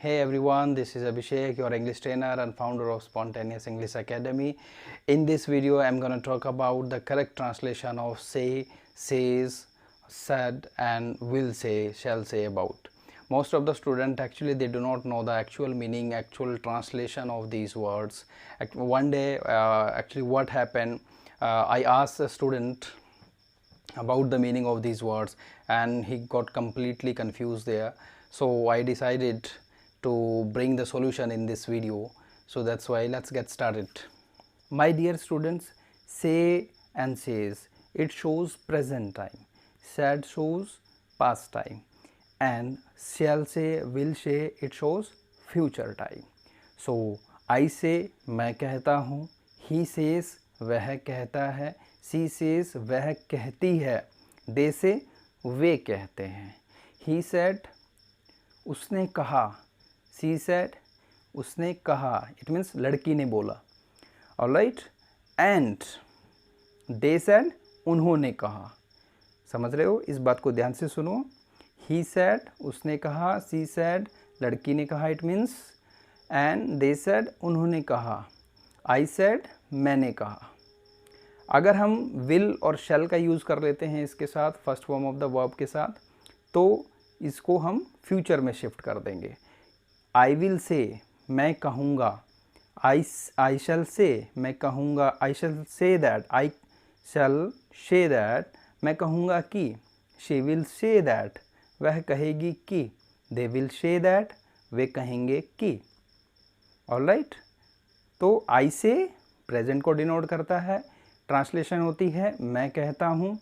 Hey everyone, this is Abhishek, your English trainer and founder of Spontaneous English Academy. In this video, I'm going to talk about the correct translation of say, says, said and will say, shall say about. Most of the students actually they do not know the actual meaning, actual translation of these words. One day, actually what happened, I asked a student about the meaning of these words and he got completely confused there. So I decided to bring the solution in this video. So that's why let's get started. My dear students, say and says, it shows present time, said shows past time, and shall say, will say, it shows future time. So I say, मैं कहता हूँ, he says, वह कहता है, she says, वह कहती है, they say, वे कहते हैं, he said, उसने कहा, she said, उसने कहा, it means लड़की ने बोला, alright, and they said, उन्होंने कहा. समझ रहे हो? इस बात को ध्यान से सुनो. he said, उसने कहा, she said, लड़की ने कहा, it means, and they said, उन्होंने कहा, I said, मैंने कहा. अगर हम will और shall का यूज़ कर लेते हैं इसके साथ, first form of the verb के साथ, तो इसको हम फ्यूचर में शिफ्ट कर देंगे. आई विल से, मैं कहूँगा, आई शैल से, मैं कहूँगा, आई शैल say that, I shell say that, मैं कहूँगा कि, शी विल से दैट, वह कहेगी कि, दे विल से दैट, वे कहेंगे कि. ऑलराइट, तो आई से प्रेजेंट को डिनोट करता है. ट्रांसलेशन होती है मैं कहता हूँ.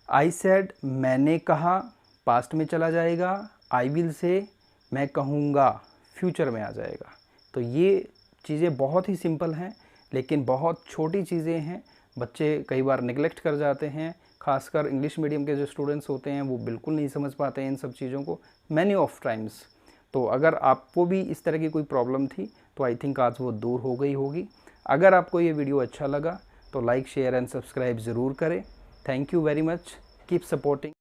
आई सेड, मैंने कहा, पास्ट में चला जाएगा. आई विल से, मैं कहूँगा, फ्यूचर में आ जाएगा. तो ये चीज़ें बहुत ही सिंपल हैं, लेकिन बहुत छोटी चीज़ें हैं. बच्चे कई बार निगलेक्ट कर जाते हैं, खासकर इंग्लिश मीडियम के जो स्टूडेंट्स होते हैं वो बिल्कुल नहीं समझ पाते हैं इन सब चीज़ों को, मैनी ऑफ टाइम्स. तो अगर आपको भी इस तरह की कोई प्रॉब्लम थी तो आई थिंक आज वो दूर हो गई होगी. अगर आपको ये वीडियो अच्छा लगा तो लाइक, शेयर एंड सब्सक्राइब ज़रूर करें. Thank you very much. Keep supporting.